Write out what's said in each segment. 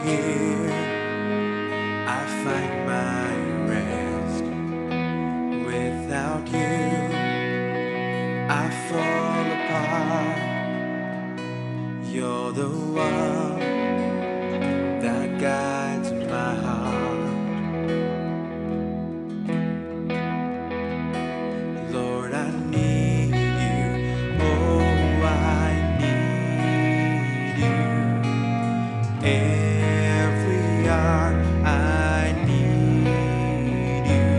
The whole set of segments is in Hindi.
here I find my rest. Without you, I fall apart. You're the one that guides my heart. Lord, I need you. Oh, I need you. Every hour I need you.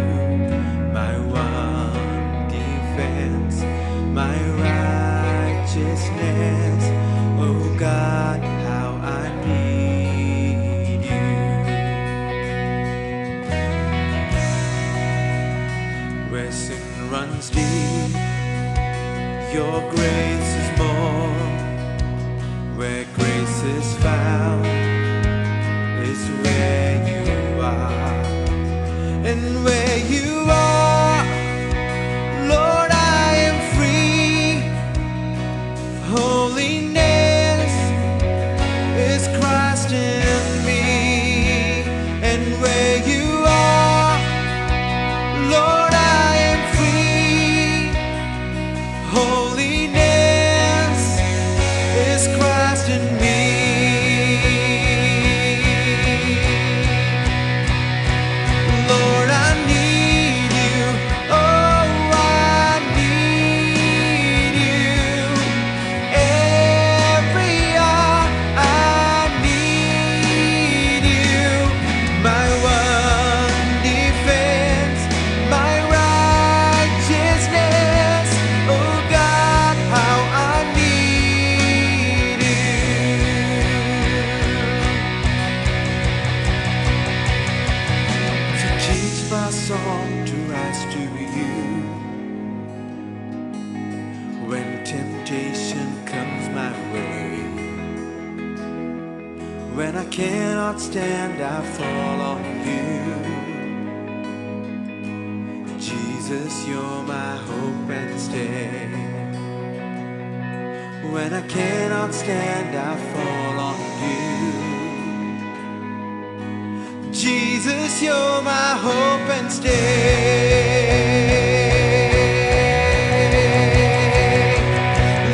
My one defense, my righteousness. Oh God, how I need you. Where sin runs deep, your grace is more. Where grace is found is where you are. And where you are, Lord, I am free. Holiness is Christ in me. And where you are, Lord, I am free. Holiness is Christ in me. Lord, I need you. Oh, I need you. Every hour I need you. My one defense, my righteousness. Oh God, how I need you. So teach my song to rise to you. When temptation comes my way, when I cannot stand, I fall on you. Jesus, you're my hope and stay. When I cannot stand, I fall on you. Jesus, you're my hope and stay.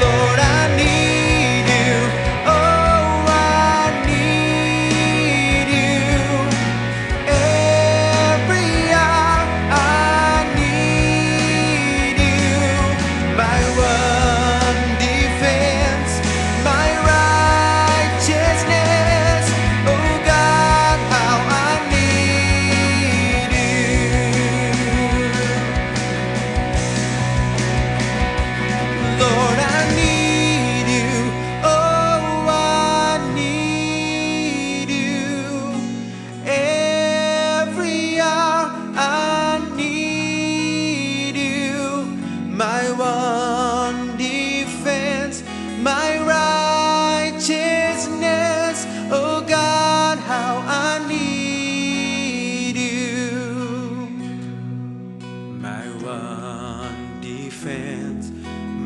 Lord, I need you. Oh, I need you. Every hour I need you. My one defense, my righteousness. Oh God, how I need you. Lord, I need you. Oh, I need you. Every hour I need you. My one defense, my righteousness. Oh God, how I need you. My one defense,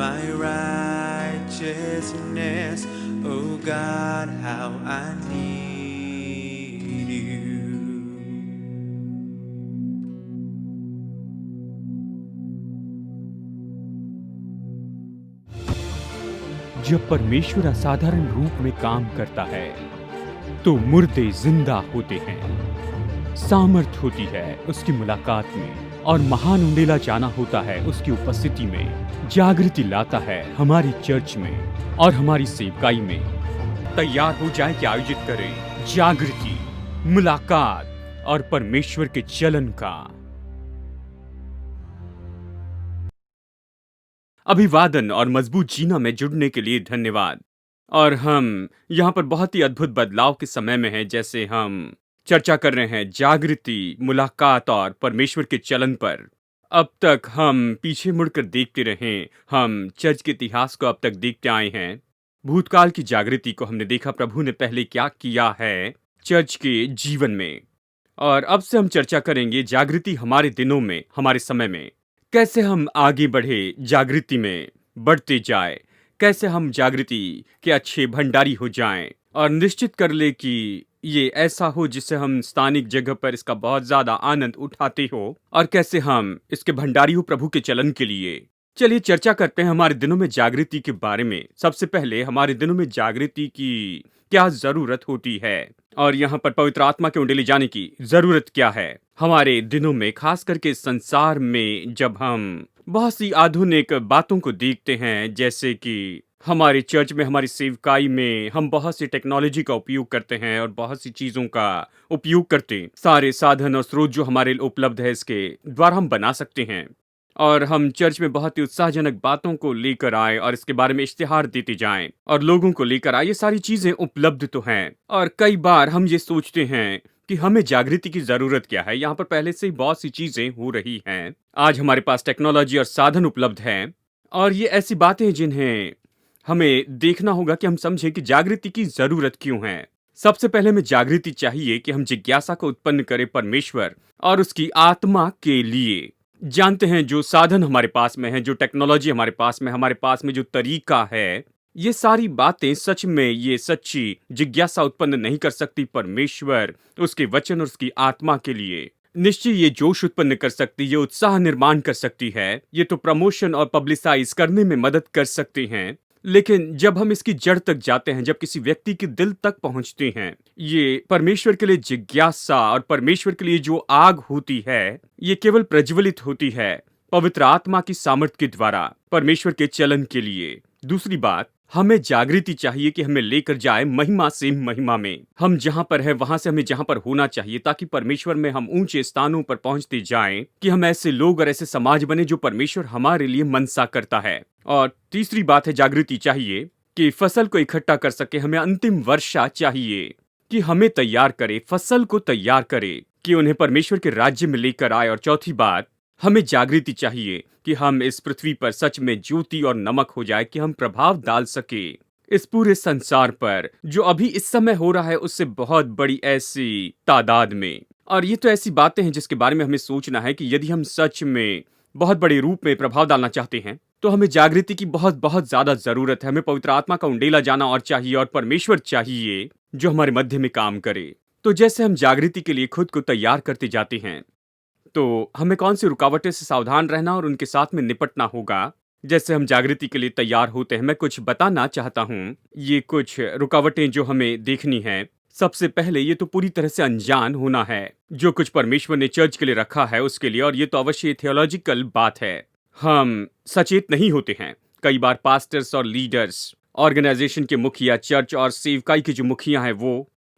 my righteousness. Oh God, how I need you. जब परमेश्वर असाधारण रूप में काम करता है तो मुर्दे जिंदा होते हैं। सामर्थ होती है उसकी मुलाकात में और महान उंडेला जाना होता है उसकी उपस्थिति में। जागृति लाता है हमारी चर्च में और हमारी सेवकाई में। तैयार हो जाए कि आयोजित करें जागृति, मुलाकात और परमेश्वर के चलन का। अभिवादन और मजबूत जीना में जुड़ने के लिए धन्यवाद। और हम यहाँ पर बहुत ही अद्भुत बदलाव के समय में हैं, जैसे हम चर्चा कर रहे हैं जागृति, मुलाकात और परमेश्वर के चलन पर। अब तक हम पीछे मुड़कर देखते रहे, हम चर्च के इतिहास को अब तक देखते आए हैं। भूतकाल की जागृति को हमने देखा प्रभु ने पहले क्या किया है चर्च के जीवन में। और अब से हम चर्चा करेंगे जागृति हमारे दिनों में, हमारे समय में कैसे हम आगे बढ़े, जागृति में बढ़ते जाए, कैसे हम जागृति के अच्छे भंडारी हो जाएं और निश्चित कर ले कि ये ऐसा हो जिससे हम स्थानिक जगह पर इसका बहुत ज़्यादा आनंद उठाते हो और कैसे हम इसके भंडारी हो प्रभु के चलन के लिए। चलिए चर्चा करते हैं हमारे दिनों में जागृति के बारे में। सबसे पहले हमारे दिनों में जागृति की क्या ज़रूरत होती है और यहाँ पर पवित्र आत्मा के उंडेले जाने की ज़रूरत क्या है? हमारे दिनों में खास करके संसार में जब हम बहुत सी आधुनिक बातों को देखते हैं, जैसे कि हमारे चर्च में, हमारी सेवकाई में हम बहुत सी टेक्नोलॉजी का उपयोग करते हैं और बहुत सी चीज़ों का उपयोग करते हैं। सारे साधन और स्रोत जो हमारे लिए उपलब्ध है इसके द्वारा हम बना सकते हैं और हम चर्च में बहुत ही उत्साहजनक बातों को लेकर आए और इसके बारे में इश्तिहार देते जाएं और लोगों को लेकर आए। ये सारी चीज़ें उपलब्ध तो हैं और कई बार हम ये सोचते हैं कि हमें जागृति की ज़रूरत क्या है। यहाँ पर पहले से ही बहुत सी चीज़ें हो रही हैं। आज हमारे पास टेक्नोलॉजी और साधन उपलब्ध हैं और ये ऐसी बातें हैं जिन्हें हमें देखना होगा कि हम समझें कि जागृति की ज़रूरत क्यों है। सबसे पहले हमें जागृति चाहिए कि हम जिज्ञासा को उत्पन्न करें परमेश्वर और उसकी आत्मा के लिए। जानते हैं जो साधन हमारे पास में है, जो टेक्नोलॉजी हमारे पास में जो तरीका है, ये सारी बातें सच में ये सच्ची जिज्ञासा उत्पन्न नहीं कर सकती परमेश्वर, उसके वचन और उसकी आत्मा के लिए। निश्चय ये जोश उत्पन्न कर सकती, ये उत्साह निर्माण कर सकती है, ये तो प्रमोशन और पब्लिसाइज करने में मदद कर सकते हैं। लेकिन जब हम इसकी जड़ तक जाते हैं, जब किसी व्यक्ति के दिल तक पहुंचते हैं, ये परमेश्वर के लिए जिज्ञासा और परमेश्वर के लिए जो आग होती है, ये केवल प्रज्वलित होती है पवित्र आत्मा की सामर्थ्य के द्वारा परमेश्वर के चलन के लिए। दूसरी बात, हमें जागृति चाहिए कि हमें लेकर जाए महिमा से महिमा में। हम जहां पर है वहां से हमें जहां पर होना चाहिए ताकि परमेश्वर में हम ऊंचे स्थानों पर पहुंचते जाएं कि हम ऐसे लोग और ऐसे समाज बने जो परमेश्वर हमारे लिए मनसा करता है। और तीसरी बात है, जागृति चाहिए कि फसल को इकट्ठा कर सके। हमें अंतिम वर्षा चाहिए कि हमें तैयार करे, फसल को तैयार करे कि उन्हें परमेश्वर के राज्य में लेकर आए। और चौथी बात, हमें जागृति चाहिए कि हम इस पृथ्वी पर सच में ज्योति और नमक हो जाए, कि हम प्रभाव डाल सके इस पूरे संसार पर जो अभी इस समय हो रहा है उससे बहुत बड़ी ऐसी तादाद में। और ये तो ऐसी बातें हैं जिसके बारे में हमें सोचना है कि यदि हम सच में बहुत बड़े रूप में प्रभाव डालना चाहते हैं तो हमें जागृति की बहुत बहुत ज्यादा जरूरत है। हमें पवित्र आत्मा का उंडेला जाना और चाहिए और परमेश्वर चाहिए जो हमारे मध्य में काम करे। तो जैसे हम जागृति के लिए खुद को तैयार करते जाते हैं तो हमें कौन सी रुकावटें से सावधान रहना और उनके साथ में निपटना होगा। जैसे हम जागृति के लिए तैयार होते हैं, मैं कुछ बताना चाहता हूँ। ये कुछ रुकावटें जो हमें देखनी है। सबसे पहले ये तो पूरी तरह से अनजान होना है जो कुछ परमेश्वर ने चर्च के लिए रखा है उसके लिए, और ये तो अवश्य थियोलॉजिकल बात है। हम सचेत नहीं होते हैं। कई बार पास्टर्स और लीडर्स, ऑर्गेनाइजेशन के मुखिया, चर्च और सेवकाई के जो मुखिया हैं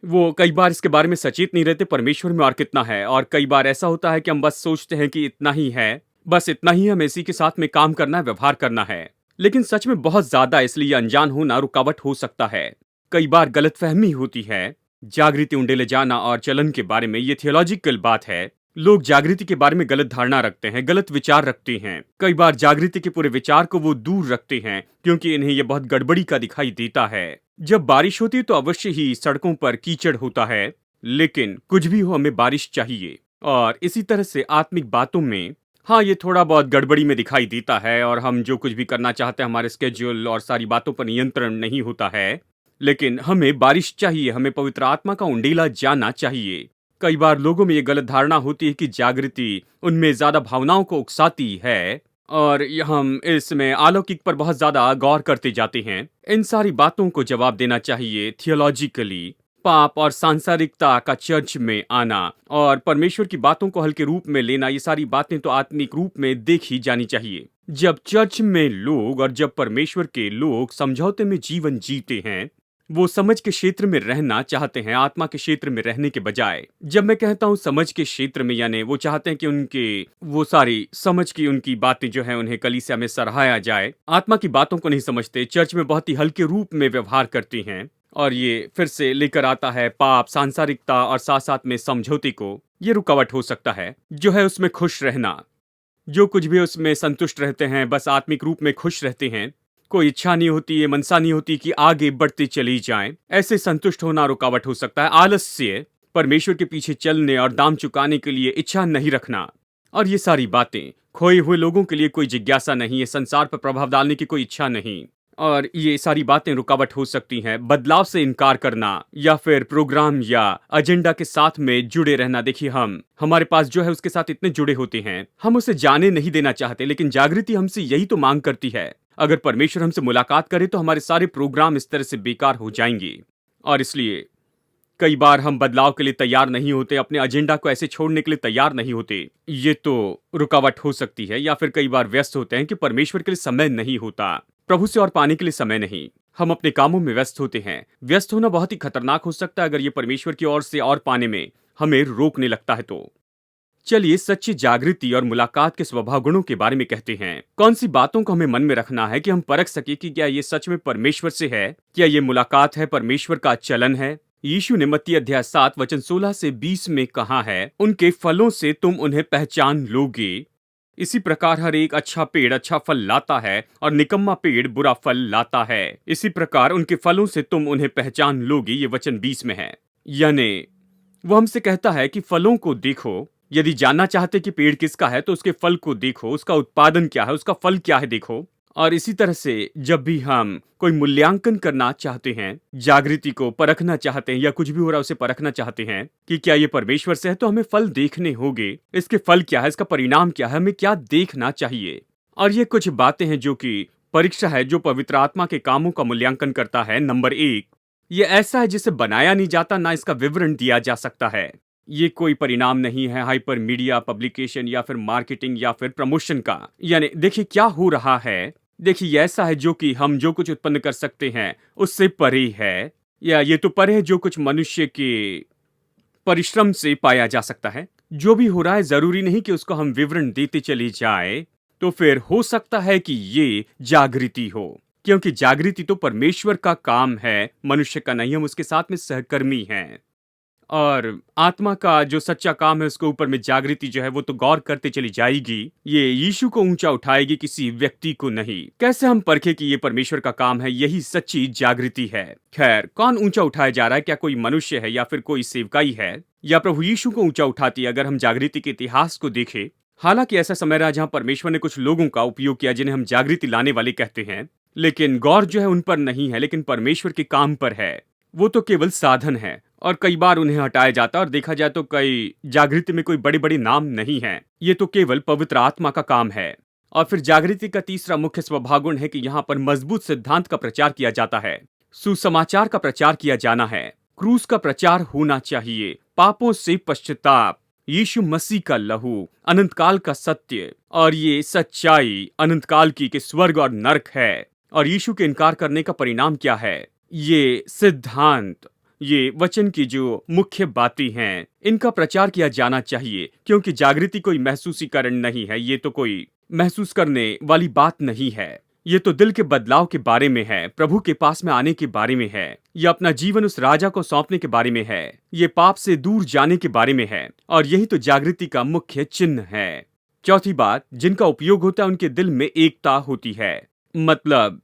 वो कई बार इसके बारे में सचेत नहीं रहते परमेश्वर में और कितना है। और कई बार ऐसा होता है कि हम बस सोचते हैं कि इतना ही है, बस इतना ही हमें इसी के साथ में काम करना है, व्यवहार करना है। लेकिन सच में बहुत ज्यादा, इसलिए अनजान होना रुकावट हो सकता है। कई बार गलतफहमी होती है जागृति उंडेले जाना और चलन के बारे में। ये थियोलॉजिकल बात है। लोग जागृति के बारे में गलत धारणा रखते हैं, गलत विचार रखते हैं। कई बार जागृति के पूरे विचार को वो दूर रखते हैं क्योंकि इन्हें ये बहुत गड़बड़ी का दिखाई देता है। जब बारिश होती है तो अवश्य ही सड़कों पर कीचड़ होता है, लेकिन कुछ भी हो हमें बारिश चाहिए। और इसी तरह से आत्मिक बातों में, हाँ, ये थोड़ा बहुत गड़बड़ी में दिखाई देता है और हम जो कुछ भी करना चाहते हैं हमारे स्केड्यूल और सारी बातों पर नियंत्रण नहीं होता है, लेकिन हमें बारिश चाहिए, हमें पवित्र आत्मा का उंडेला जाना चाहिए। कई बार लोगों में ये गलत धारणा होती है कि जागृति उनमें ज्यादा भावनाओं को उकसाती है और हम इसमें अलौकिक पर बहुत ज्यादा गौर करते जाते हैं। इन सारी बातों को जवाब देना चाहिए थियोलॉजिकली। पाप और सांसारिकता का चर्च में आना और परमेश्वर की बातों को हल्के रूप में लेना, ये सारी बातें तो आत्मिक रूप में देखी जानी चाहिए। जब चर्च में लोग और जब परमेश्वर के लोग समझौते में जीवन जीते हैं, वो समझ के क्षेत्र में रहना चाहते हैं, आत्मा के क्षेत्र में रहने के बजाय। जब मैं कहता हूँ समझ के क्षेत्र में, यानी वो चाहते हैं कि उनके वो सारी समझ की उनकी बातें जो है उन्हें कलीसिया में सराहाया जाए। आत्मा की बातों को नहीं समझते, चर्च में बहुत ही हल्के रूप में व्यवहार करते हैं और ये फिर से लेकर आता है पाप, सांसारिकता और साथ साथ में समझौते को। ये रुकावट हो सकता है जो है उसमें खुश रहना। जो कुछ भी उसमें संतुष्ट रहते हैं, बस आत्मिक रूप में खुश रहते हैं। कोई इच्छा नहीं होती, ये मनसा नहीं होती कि आगे बढ़ते चली जाएं। ऐसे संतुष्ट होना रुकावट हो सकता है। आलस्य, परमेश्वर के पीछे चलने और दाम चुकाने के लिए इच्छा नहीं रखना, और ये सारी बातें। खोए हुए लोगों के लिए कोई जिज्ञासा नहीं है, संसार पर प्रभाव डालने की कोई इच्छा नहीं। और ये सारी बातें रुकावट हो सकती हैं। बदलाव से इनकार करना या फिर प्रोग्राम या एजेंडा के साथ में जुड़े रहना। देखिए, हम हमारे पास जो है उसके साथ इतने जुड़े होते हैं, हम उसे जाने नहीं देना चाहते, लेकिन जागृति हमसे यही तो मांग करती है। अगर परमेश्वर हमसे मुलाकात करे तो हमारे सारे प्रोग्राम इस तरह से बेकार हो जाएंगे। और इसलिए कई बार हम बदलाव के लिए तैयार नहीं होते, अपने एजेंडा को ऐसे छोड़ने के लिए तैयार नहीं होते। ये तो रुकावट हो सकती है। या फिर कई बार व्यस्त होते हैं कि परमेश्वर के लिए समय नहीं होता, प्रभु से और पाने के लिए समय नहीं। हम अपने कामों में व्यस्त होते हैं। व्यस्त होना बहुत ही खतरनाक हो सकता है अगर ये परमेश्वर की ओर से और पाने में हमें रोकने लगता है तो। चलिए सच्ची जागृति और मुलाकात के स्वभाव गुणों के बारे में कहते हैं। कौन सी बातों को हमें मन में रखना है कि हम परख सके कि क्या ये सच में परमेश्वर से है, क्या ये मुलाकात है, परमेश्वर का चलन है। यीशु ने मत्ती अध्याय 7 वचन 16 से 20 में कहा है, उनके फलों से तुम उन्हें पहचान लोगे। इसी प्रकार हर एक अच्छा पेड़ अच्छा फल लाता है और निकम्मा पेड़ बुरा फल लाता है। इसी प्रकार उनके फलों से तुम उन्हें पहचान लोगे। ये वचन 20 में है। यानी वो हमसे कहता है कि फलों को देखो। यदि जानना चाहते कि पेड़ किसका है तो उसके फल को देखो, उसका उत्पादन क्या है, उसका फल क्या है देखो। और इसी तरह से जब भी हम कोई मूल्यांकन करना चाहते हैं, जागृति को परखना चाहते हैं या कुछ भी हो रहा है उसे परखना चाहते हैं कि क्या ये परमेश्वर से है, तो हमें फल देखने होंगे। इसके फल क्या है, इसका परिणाम क्या है, हमें क्या देखना चाहिए। और ये कुछ बातें हैं जो कि परीक्षा है जो पवित्र आत्मा के कामों का मूल्यांकन करता है। नंबर 1, ये ऐसा है जिसे बनाया नहीं जाता, ना इसका विवरण दिया जा सकता है। ये कोई परिणाम नहीं है हाइपर मीडिया पब्लिकेशन या फिर मार्केटिंग या फिर प्रमोशन का। यानी देखिए क्या हो रहा है। देखिए ये ऐसा है जो कि हम जो कुछ उत्पन्न कर सकते हैं उससे परे है, या ये तो परे है जो कुछ मनुष्य के परिश्रम से पाया जा सकता है। जो भी हो रहा है जरूरी नहीं कि उसको हम विवरण देते चले जाए, तो फिर हो सकता है कि ये जागृति हो, क्योंकि जागृति तो परमेश्वर का काम है, मनुष्य का नहीं। हम उसके साथ में सहकर्मी हैं। और आत्मा का जो सच्चा काम है उसके ऊपर में जागृति जो है वो तो गौर करते चली जाएगी। ये यीशु को ऊंचा उठाएगी, किसी व्यक्ति को नहीं। कैसे हम परखे कि ये परमेश्वर का काम है? यही सच्ची जागृति है। खैर, कौन ऊंचा उठाया जा रहा है? क्या कोई मनुष्य है या फिर कोई सेवकाई है, या प्रभु यीशु को ऊंचा उठाती है? अगर हम जागृति के इतिहास को देखें, हालांकि ऐसा समय रहा जहां परमेश्वर ने कुछ लोगों का उपयोग किया जिन्हें हम जागृति लाने वाले कहते हैं, लेकिन गौर जो है उन पर नहीं है, लेकिन परमेश्वर के काम पर है। वो तो केवल साधन है और कई बार उन्हें हटाया जाता है। और देखा जाए तो कई जागृति में कोई बड़े बड़े नाम नहीं है, ये तो केवल पवित्र आत्मा का काम है। और फिर जागृति का तीसरा मुख्य स्वभाव गुण है कि यहाँ पर मजबूत सिद्धांत का प्रचार किया जाता है, सुसमाचार का प्रचार किया जाना है, क्रूस का प्रचार होना चाहिए, पापों से पश्चाताप, यीशु मसीह का लहू, अनंत काल का सत्य और ये सच्चाई अनंत काल की कि स्वर्ग और नरक है और यीशु के इनकार करने का परिणाम क्या है। ये सिद्धांत, ये वचन की जो मुख्य बातें हैं, इनका प्रचार किया जाना चाहिए, क्योंकि जागृति कोई महसूसीकरण नहीं है। ये तो कोई महसूस करने वाली बात नहीं है। ये तो दिल के बदलाव के बारे में है, प्रभु के पास में आने के बारे में है, या अपना जीवन उस राजा को सौंपने के बारे में है, ये पाप से दूर जाने के बारे में है। और यही तो जागृति का मुख्य चिन्ह है। चौथी बात, जिनका उपयोग होता है उनके दिल में एकता होती है। मतलब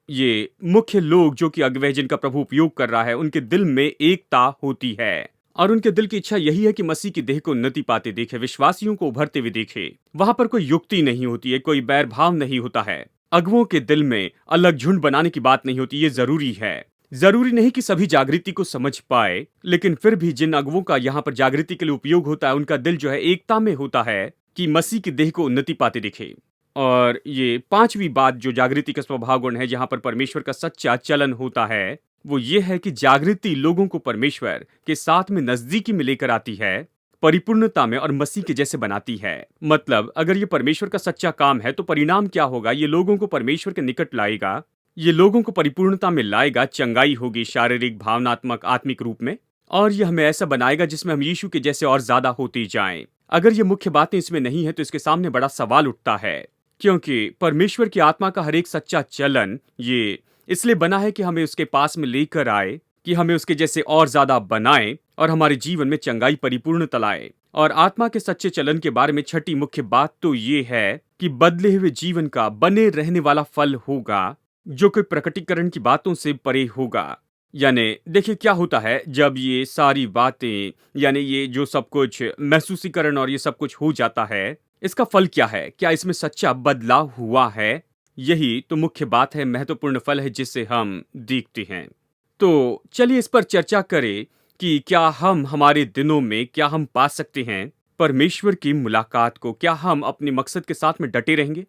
ये मुख्य लोग जो कि अगुवे जिनका प्रभु उपयोग कर रहा है, उनके दिल में एकता होती है और उनके दिल की इच्छा यही है कि मसीह की देह को उन्नति पाते देखे, विश्वासियों को उभरते हुए देखे। वहां पर कोई युक्ति नहीं होती है, कोई बैर भाव नहीं होता है। अगुवों के दिल में अलग झुंड बनाने की बात नहीं होती। ये जरूरी है। जरूरी नहीं कि सभी जागृति को समझ पाए, लेकिन फिर भी जिन अगुवों का यहाँ पर जागृति के लिए उपयोग होता है, उनका दिल जो है एकता में होता है कि मसीह की देह को उन्नति पाते दिखे। और ये पांचवी बात जो जागृति का स्वभाव गुण है, जहां पर परमेश्वर का सच्चा चलन होता है, वो ये है कि जागृति लोगों को परमेश्वर के साथ में नजदीकी में लेकर आती है, परिपूर्णता में और मसीह के जैसे बनाती है। मतलब अगर ये परमेश्वर का सच्चा काम है तो परिणाम क्या होगा? ये लोगों को परमेश्वर के निकट लाएगा, ये लोगों को परिपूर्णता में लाएगा, चंगाई होगी शारीरिक, भावनात्मक, आत्मिक रूप में, और ये हमें ऐसा बनाएगा जिसमें हम यीशु के जैसे और ज्यादा होते जाएं। अगर ये मुख्य बातें इसमें नहीं है तो इसके सामने बड़ा सवाल उठता है, क्योंकि परमेश्वर की आत्मा का हर एक सच्चा चलन ये इसलिए बना है कि हमें उसके पास में लेकर आए, कि हमें उसके जैसे और ज्यादा बनाए और हमारे जीवन में चंगाई परिपूर्णता लाए। और आत्मा के सच्चे चलन के बारे में छठी मुख्य बात तो ये है कि बदले हुए जीवन का बने रहने वाला फल होगा, जो कोई प्रकटीकरण की बातों से परे होगा। यानी देखिए क्या होता है जब ये सारी बातें, यानी ये जो सब कुछ महसूसीकरण और ये सब कुछ हो जाता है, इसका फल क्या है? क्या इसमें सच्चा बदलाव हुआ है? यही तो मुख्य बात है, महत्वपूर्ण फल है जिसे हम देखते हैं। तो चलिए इस पर चर्चा करें कि क्या हम हमारे दिनों में क्या हम पा सकते हैं परमेश्वर की मुलाकात को? क्या हम अपने मकसद के साथ में डटे रहेंगे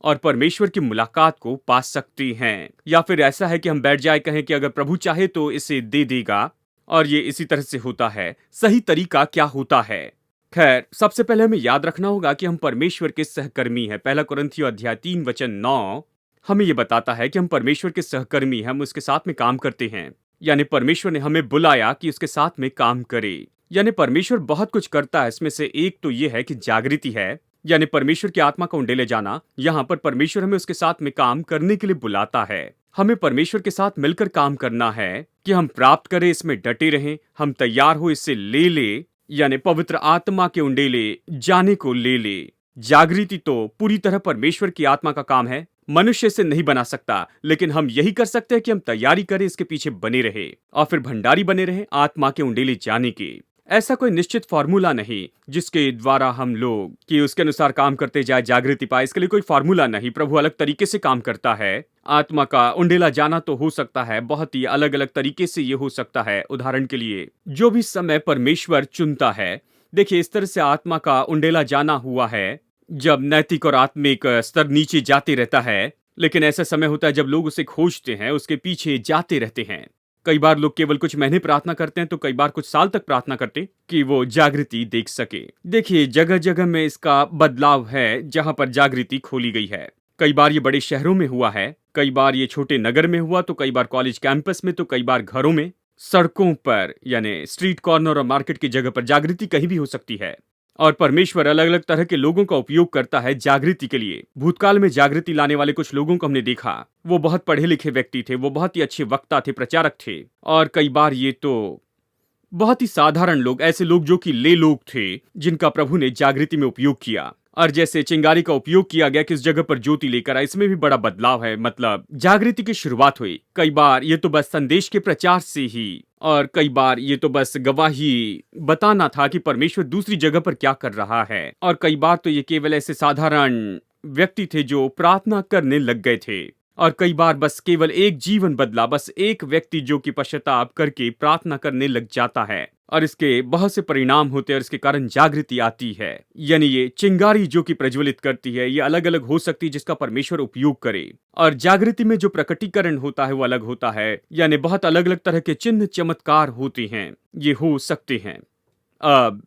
और परमेश्वर की मुलाकात को पा सकते हैं? या फिर ऐसा है कि हम बैठ जाए कहें कि अगर प्रभु चाहे तो इसे दे देगा और ये इसी तरह से होता है? सही तरीका क्या होता है? खैर, सबसे पहले हमें याद रखना होगा कि हम परमेश्वर के सहकर्मी हैं। पहला कुरिन्थियों अध्याय 3 वचन 9 हमें ये बताता है कि हम परमेश्वर के सहकर्मी हैं, हम उसके साथ में काम करते हैं। यानी परमेश्वर ने हमें बुलाया कि उसके साथ में काम करे। यानी परमेश्वर बहुत कुछ करता है, इसमें से एक तो ये है कि जागृति है, यानी परमेश्वर की आत्मा को उंडेले जाना। यहाँ पर परमेश्वर हमें उसके साथ में काम करने के लिए बुलाता है। हमें परमेश्वर के साथ मिलकर काम करना है कि हम प्राप्त करें, इसमें डटे रहें, हम तैयार हो, इससे ले ले, यानी पवित्र आत्मा के उंडेले जाने को ले ले। जागृति तो पूरी तरह परमेश्वर की आत्मा का काम है, मनुष्य इसे नहीं बना सकता, लेकिन हम यही कर सकते हैं कि हम तैयारी करें, इसके पीछे बने रहे और फिर भंडारी बने रहे आत्मा के उंडेले जाने के। ऐसा कोई निश्चित फॉर्मूला नहीं जिसके द्वारा हम लोग कि उसके अनुसार काम करते जाए, जागृति पाए, इसके लिए कोई फॉर्मूला नहीं। प्रभु अलग तरीके से काम करता है। आत्मा का उंडेला जाना तो हो सकता है, बहुत ही अलग अलग तरीके से ये हो सकता है। उदाहरण के लिए जो भी समय परमेश्वर चुनता है, देखिए इस तरह से आत्मा का उंडेला जाना हुआ है जब नैतिक और आत्मिक स्तर नीचे जाते रहता है। लेकिन ऐसा समय होता है जब लोग उसे खोजते हैं, उसके पीछे जाते रहते हैं। कई बार लोग केवल कुछ महीने प्रार्थना करते हैं तो कई बार कुछ साल तक प्रार्थना करते कि वो जागृति देख सके। देखिए जगह जगह में इसका बदलाव है जहां पर जागृति खोली गई है। कई बार ये बड़े शहरों में हुआ है, कई बार ये छोटे नगर में हुआ, तो कई बार कॉलेज कैंपस में, तो कई बार घरों में, सड़कों पर, यानी स्ट्रीट कॉर्नर और मार्केट की जगह पर जागृति कहीं भी हो सकती है। और परमेश्वर अलग अलग तरह के लोगों का उपयोग करता है जागृति के लिए। भूतकाल में जागृति लाने वाले कुछ लोगों को हमने देखा, वो बहुत पढ़े लिखे व्यक्ति थे, वो बहुत ही अच्छे वक्ता थे, प्रचारक थे। और कई बार ये तो बहुत ही साधारण लोग, ऐसे लोग जो कि ले लोग थे, जिनका प्रभु ने जागृति में उपयोग किया। और जैसे चिंगारी का उपयोग किया गया किस जगह पर ज्योति लेकर आए, इसमें भी बड़ा बदलाव है। मतलब जागृति की शुरुआत हुई। कई बार ये तो बस संदेश के प्रचार से ही, और कई बार ये तो बस गवाही बताना था कि परमेश्वर दूसरी जगह पर क्या कर रहा है। और कई बार तो ये केवल ऐसे साधारण व्यक्ति थे जो प्रार्थना करने लग गए थे। और कई बार बस केवल एक जीवन बदला, बस एक व्यक्ति जो कि पश्चाताप करके प्रार्थना करने लग जाता है, और इसके बहुत से परिणाम होते हैं और इसके कारण जागृति आती है। यानी ये चिंगारी जो कि प्रज्वलित करती है, ये अलग अलग हो सकती है जिसका परमेश्वर उपयोग करे। और जागृति में जो प्रकटीकरण होता है वो अलग होता है, यानी बहुत अलग अलग तरह के चिन्ह चमत्कार होते हैं, ये हो सकते हैं। अब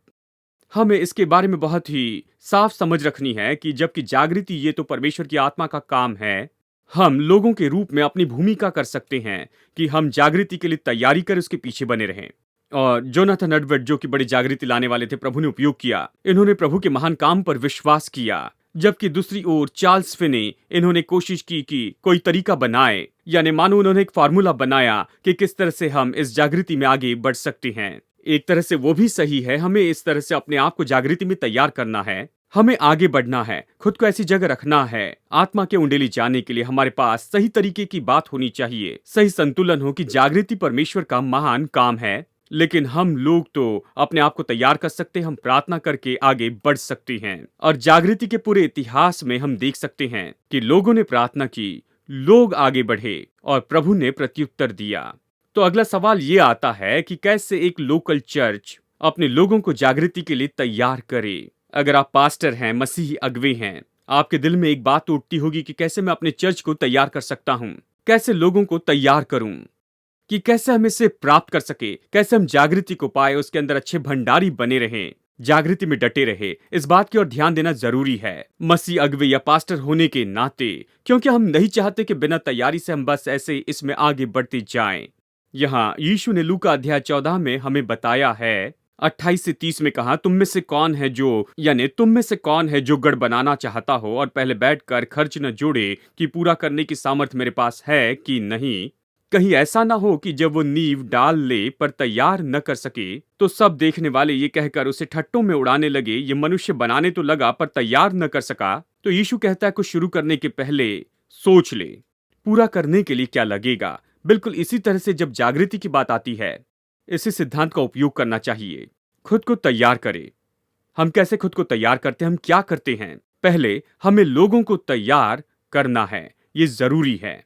हमें इसके बारे में बहुत ही साफ समझ रखनी है कि जबकि जागृति ये तो परमेश्वर की आत्मा का काम है, हम लोगों के रूप में अपनी भूमिका कर सकते हैं कि हम जागृति के लिए तैयारी कर उसके पीछे बने रहें। और जोनाथन एडवर्ड जो कि बड़ी जागृति लाने वाले थे, प्रभु ने उपयोग किया, इन्होंने प्रभु के महान काम पर विश्वास किया। जबकि दूसरी ओर चार्ल्स फिने, इन्होंने कोशिश की कि कोई तरीका बनाए, यानी मानो उन्होंने एक फार्मूला बनाया कि किस तरह से हम इस जागृति में आगे बढ़ सकते हैं। एक तरह से वो भी सही है, हमें इस तरह से अपने आप को जागृति में तैयार करना है, हमें आगे बढ़ना है, खुद को ऐसी जगह रखना है। आत्मा के उंडेली जाने के लिए हमारे पास सही तरीके की बात होनी चाहिए, सही संतुलन हो कि जागृति परमेश्वर का महान काम है, लेकिन हम लोग तो अपने आप को तैयार कर सकते हैं, हम प्रार्थना करके आगे बढ़ सकते हैं। और जागृति के पूरे इतिहास में हम देख सकते हैं कि लोगों ने प्रार्थना की, लोग आगे बढ़े और प्रभु ने प्रत्युत्तर दिया। तो अगला सवाल ये आता है कि कैसे एक लोकल चर्च अपने लोगों को जागृति के लिए तैयार करे। अगर आप पास्टर हैं, मसीही अगुवे हैं, आपके दिल में एक बात तो उठती होगी कि कैसे मैं अपने चर्च को तैयार कर सकता हूं, कैसे लोगों को तैयार करूं, कि कैसे हम इसे प्राप्त कर सके, कैसे हम जागृति को पाए, उसके अंदर अच्छे भंडारी बने रहें, जागृति में डटे रहे। इस बात की ओर ध्यान देना जरूरी है मसीह अगुवे या पास्टर होने के नाते, क्योंकि हम नहीं चाहते कि बिना तैयारी से हम बस ऐसे इसमें आगे बढ़ते जाएं। यहाँ यीशु ने लूका अध्याय 14 में हमें बताया है, 28 से 30 में कहा, तुम में से कौन है जो, यानी तुम में से कौन है जो गढ़ बनाना चाहता हो और पहले बैठकर खर्च न जोड़े कि पूरा करने की सामर्थ्य मेरे पास है कि नहीं। कहीं ऐसा ना हो कि जब वो नींव डाल ले पर तैयार न कर सके तो सब देखने वाले ये कहकर उसे ठट्टों में उड़ाने लगे, ये मनुष्य बनाने तो लगा पर तैयार न कर सका। तो यीशु कहता है कुछ शुरू करने के पहले सोच ले, पूरा करने के लिए क्या लगेगा। बिल्कुल इसी तरह से जब जागृति की बात आती है, इसी सिद्धांत का उपयोग करना चाहिए। खुद को तैयार करें। हम कैसे खुद को तैयार करते हैं, हम क्या करते हैं? पहले हमें लोगों को तैयार करना है, ये जरूरी है,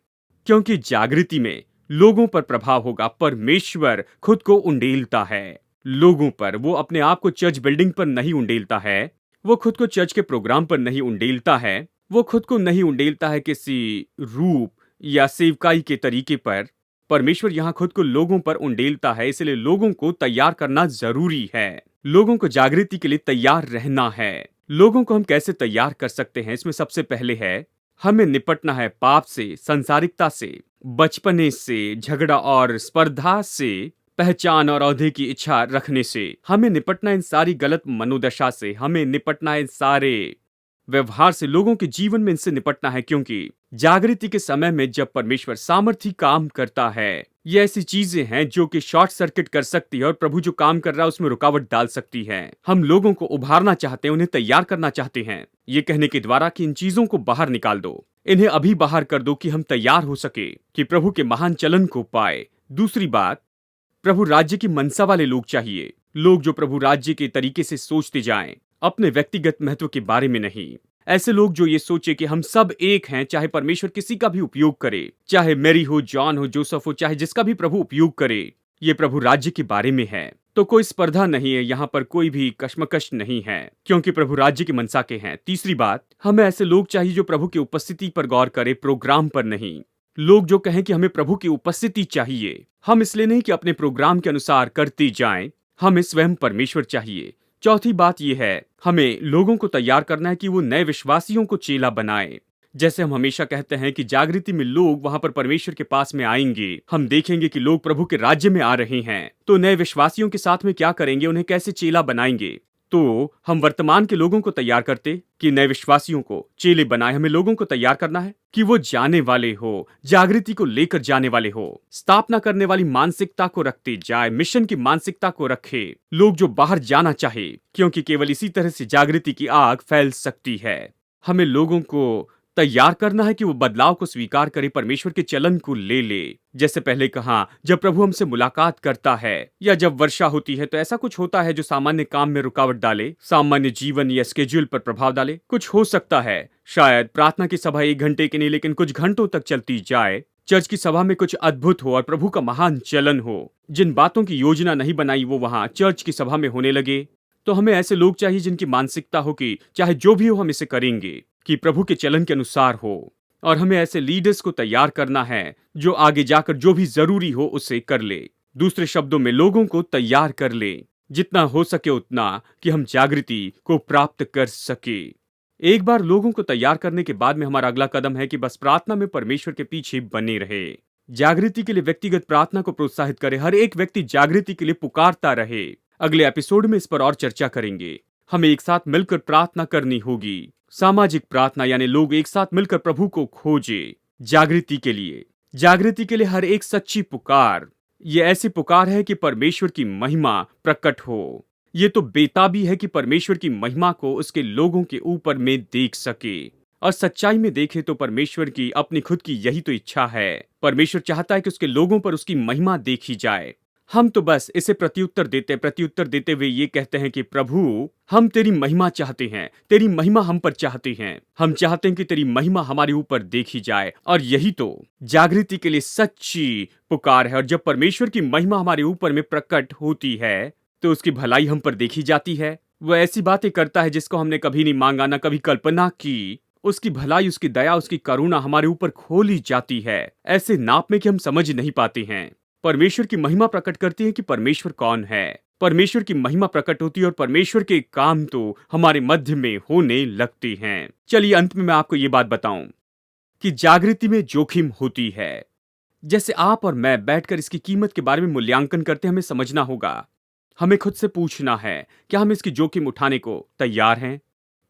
क्योंकि जागृति में लोगों पर प्रभाव होगा। परमेश्वर खुद को उंडेलता है लोगों पर। वो अपने आप को चर्च बिल्डिंग पर नहीं उंडेलता है, वो खुद को चर्च के प्रोग्राम पर नहीं उंडेलता है, वो खुद को नहीं उंडेलता है किसी रूप या सेवकाई के तरीके पर। परमेश्वर यहाँ खुद को लोगों पर उंडेलता है, इसलिए लोगों को तैयार करना जरूरी है। लोगों को जागृति के लिए तैयार रहना है। लोगों को हम कैसे तैयार कर सकते हैं? इसमें सबसे पहले है, हमें निपटना है पाप से, संसारिकता से, बचपने से, झगड़ा और स्पर्धा से, पहचान और औहदे की इच्छा रखने से। हमें निपटना है इन सारी गलत मनोदशा से, हमें निपटना है इन सारे व्यवहार से। लोगों के जीवन में इनसे निपटना है, क्योंकि जागृति के समय में जब परमेश्वर सामर्थी काम करता है, ये ऐसी चीजें हैं जो कि शॉर्ट सर्किट कर सकती है और प्रभु जो काम कर रहा है उसमें रुकावट डाल सकती है। हम लोगों को उभारना चाहते हैं, उन्हें तैयार करना चाहते हैं, ये कहने के द्वारा कि इन चीजों को बाहर निकाल दो, इन्हें अभी बाहर कर दो कि हम तैयार हो सके, कि प्रभु के महान चलन को पाए। दूसरी बात, प्रभु राज्य की मनसा वाले लोग चाहिए, लोग जो प्रभु राज्य के तरीके से सोचते जाएं, अपने व्यक्तिगत महत्व के बारे में नहीं। ऐसे लोग जो ये सोचे कि हम सब एक हैं, चाहे परमेश्वर किसी का भी उपयोग करे, चाहे मैरी हो, जॉन हो, जोसेफ हो, चाहे जिसका भी प्रभु उपयोग करे, ये प्रभु राज्य के बारे में है। तो कोई स्पर्धा नहीं है, यहाँ पर कोई भी कश्मकश नहीं है, क्योंकि प्रभु राज्य की मनसा के हैं। तीसरी बात, हमें ऐसे लोग चाहिए जो प्रभु की उपस्थिति पर गौर करे, प्रोग्राम पर नहीं। लोग जो कहें कि हमें प्रभु की उपस्थिति चाहिए, हम इसलिए नहीं कि अपने प्रोग्राम के अनुसार करते जाएं, हमें स्वयं परमेश्वर चाहिए। चौथी बात यह है, हमें लोगों को तैयार करना है कि वो नए विश्वासियों को चेला बनाए। जैसे हम हमेशा कहते हैं कि जागृति में लोग वहां पर परमेश्वर के पास में आएंगे, हम देखेंगे कि लोग प्रभु के राज्य में आ रहे हैं, तो नए विश्वासियों के साथ में क्या करेंगे, उन्हें कैसे चेला बनाएंगे। तो हम वर्तमान के लोगों को तैयार करते कि नए विश्वासियों को चेले बनाए। हमें लोगों को तैयार करना है कि वो जाने वाले हो, जागृति को लेकर जाने वाले हो, स्थापना करने वाली मानसिकता को रखते जाए, मिशन की मानसिकता को रखे, लोग जो बाहर जाना चाहे, क्योंकि केवल इसी तरह से जागृति की आग फैल सकती है। हमें लोगों को तैयार करना है कि वो बदलाव को स्वीकार करे, परमेश्वर के चलन को ले ले। जैसे पहले कहा, जब प्रभु हमसे मुलाकात करता है या जब वर्षा होती है तो ऐसा कुछ होता है जो सामान्य काम में रुकावट डाले, सामान्य जीवन या स्केड्यूल पर प्रभाव डाले। कुछ हो सकता है शायद प्रार्थना की सभा 1 घंटे की नहीं लेकिन कुछ घंटों तक चलती जाए, चर्च की सभा में कुछ अद्भुत हो और प्रभु का महान चलन हो, जिन बातों की योजना नहीं बनाई वो वहां चर्च की सभा में होने लगे। तो हमें ऐसे लोग चाहिए जिनकी मानसिकता हो कि चाहे जो भी हो हम इसे करेंगे, कि प्रभु के चलन के अनुसार हो। और हमें ऐसे लीडर्स को तैयार करना है जो आगे जाकर जो भी जरूरी हो उसे कर ले। दूसरे शब्दों में, लोगों को तैयार कर ले जितना हो सके उतना, कि हम जागृति को प्राप्त कर सके। एक बार लोगों को तैयार करने के बाद में हमारा अगला कदम है कि बस प्रार्थना में परमेश्वर के पीछे बने रहे। जागृति के लिए व्यक्तिगत प्रार्थना को प्रोत्साहित करे, हर एक व्यक्ति जागृति के लिए पुकारता रहे। अगले एपिसोड में इस पर और चर्चा करेंगे। हमें एक साथ मिलकर प्रार्थना करनी होगी, सामाजिक प्रार्थना, यानी लोग एक साथ मिलकर प्रभु को खोजे जागृति के लिए। जागृति के लिए हर एक सच्ची पुकार, ये ऐसी पुकार है कि परमेश्वर की महिमा प्रकट हो। ये तो बेताबी है कि परमेश्वर की महिमा को उसके लोगों के ऊपर में देख सके, और सच्चाई में देखे तो परमेश्वर की अपनी खुद की यही तो इच्छा है। परमेश्वर चाहता है कि उसके लोगों पर उसकी महिमा देखी जाए। हम तो बस इसे प्रत्युत्तर देते हुए ये कहते हैं कि प्रभु, हम तेरी महिमा चाहते हैं, तेरी महिमा हम पर चाहते हैं, हम चाहते हैं कि तेरी महिमा हमारे ऊपर देखी जाए। और यही तो जागृति के लिए सच्ची पुकार है। और जब परमेश्वर की महिमा हमारे ऊपर में प्रकट होती है तो उसकी भलाई हम पर देखी जाती है। वह ऐसी बातें करता है जिसको हमने कभी नहीं मांगा, ना कभी कल्पना की। उसकी भलाई, उसकी दया, उसकी करुणा हमारे ऊपर खोली जाती है ऐसे नाप में कि हम समझ नहीं पाते हैं। परमेश्वर की महिमा प्रकट करती है कि परमेश्वर कौन है। परमेश्वर की महिमा प्रकट होती है और परमेश्वर के काम तो हमारे मध्य में होने लगते हैं। चलिए अंत में मैं आपको ये बात बताऊं कि जागृति में जोखिम होती है। जैसे आप और मैं बैठकर इसकी कीमत के बारे में मूल्यांकन करते हैं, हमें समझना होगा, हमें खुद से पूछना है, क्या हम इसकी जोखिम उठाने को तैयार हैं?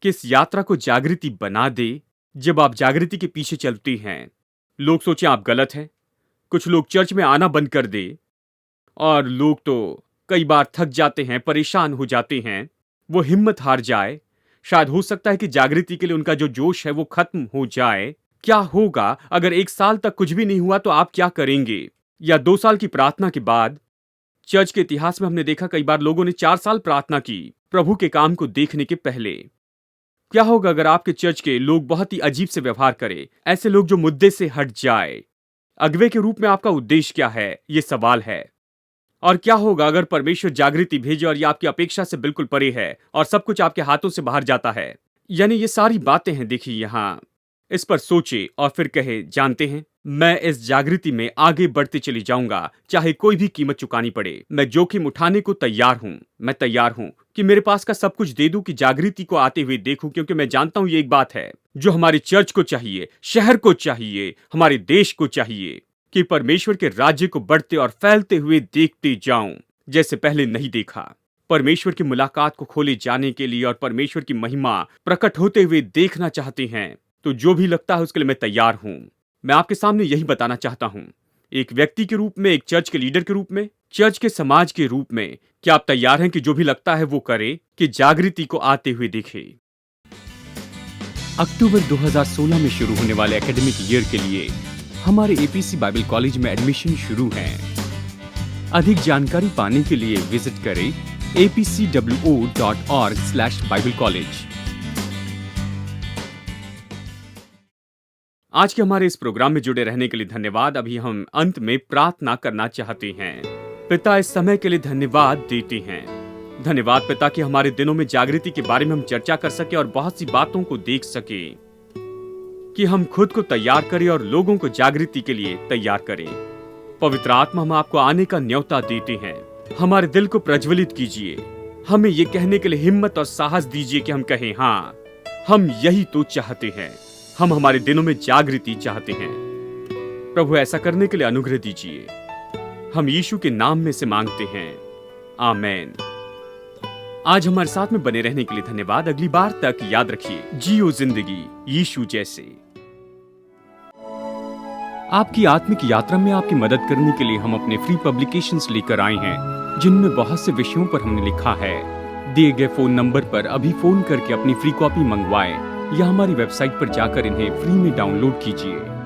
किस यात्रा को जागृति बना दे? जब आप जागृति के पीछे चलती हैं, लोग सोचें आप गलत हैं, कुछ लोग चर्च में आना बंद कर दे, और लोग तो कई बार थक जाते हैं, परेशान हो जाते हैं, वो हिम्मत हार जाए। शायद हो सकता है कि जागृति के लिए उनका जो जोश है वो खत्म हो जाए। क्या होगा अगर 1 साल तक कुछ भी नहीं हुआ, तो आप क्या करेंगे? या 2 साल की प्रार्थना के बाद? चर्च के इतिहास में हमने देखा कई बार लोगों ने 4 साल प्रार्थना की प्रभु के काम को देखने के पहले। क्या होगा अगर आपके चर्च के लोग बहुत ही अजीब से व्यवहार करें, ऐसे लोग जो मुद्दे से हट जाए? अगुवे के रूप में आपका उद्देश्य क्या है, ये सवाल है। और क्या होगा अगर परमेश्वर जागृति भेजे और ये आपकी अपेक्षा से बिल्कुल परे है और सब कुछ आपके हाथों से बाहर जाता है? यानी ये सारी बातें हैं, देखिए यहाँ। इस पर सोचे और फिर कहे, जानते हैं, मैं इस जागृति में आगे बढ़ते चली जाऊंगा, चाहे कोई भी कीमत चुकानी पड़े। मैं जोखिम उठाने को तैयार हूं। मैं तैयार हूं कि मेरे पास का सब कुछ दे दूं कि जागृति को आते हुए देखूं, क्योंकि मैं जानता हूं ये एक बात है जो हमारे चर्च को चाहिए, शहर को चाहिए, हमारे देश को चाहिए, कि परमेश्वर के राज्य को बढ़ते और फैलते हुए देखते जाऊं, जैसे पहले नहीं देखा। परमेश्वर की मुलाकात को खोले जाने के लिए और परमेश्वर की महिमा प्रकट होते हुए देखना चाहते हैं, तो जो भी लगता है उसके लिए मैं तैयार हूं। मैं आपके सामने यही बताना चाहता हूं, एक व्यक्ति के रूप में, एक चर्च के लीडर के रूप में, चर्च के समाज के रूप में, क्या आप तैयार हैं कि जो भी लगता है वो करे, कि जागृति को आते हुए देखे? अक्टूबर 2016 में शुरू होने वाले एकेडमिक ईयर के लिए हमारे एपीसी बाइबल कॉलेज में एडमिशन शुरू है। अधिक जानकारी पाने के लिए विजिट करें apcwo.org/BibleCollege। आज के हमारे इस प्रोग्राम में जुड़े रहने के लिए धन्यवाद। अभी हम अंत में प्रार्थना करना चाहते हैं। पिता, इस समय के लिए धन्यवाद देते हैं। धन्यवाद पिता कि हमारे दिनों में जागृति के बारे में हम चर्चा कर सके और बहुत सी बातों को देख सके, कि हम खुद को तैयार करें और लोगों को जागृति के लिए तैयार करें। पवित्र आत्मा, हम आपको आने का न्योता देते हैं। हमारे दिल को प्रज्वलित कीजिए, हमें ये कहने के लिए हिम्मत और साहस दीजिए कि हम कहें, हाँ, हम यही तो चाहते हैं। हम हमारे दिनों में जागृति चाहते हैं। प्रभु, ऐसा करने के लिए अनुग्रह दीजिए। हम यीशु के नाम में से मांगते हैं, आमेन। आज हमारे साथ में बने रहने के लिए धन्यवाद। अगली बार तक याद रखिए, जियो जिंदगी यीशु जैसे। आपकी आत्मिक यात्रा में आपकी मदद करने के लिए हम अपने फ्री पब्लिकेशंस लेकर आए हैं, जिनमें बहुत से विषयों पर हमने लिखा है। दिए गए फोन नंबर पर अभी फोन करके अपनी फ्री कॉपी मंगवाएं या हमारी वेबसाइट पर जाकर इन्हें फ्री में डाउनलोड कीजिए।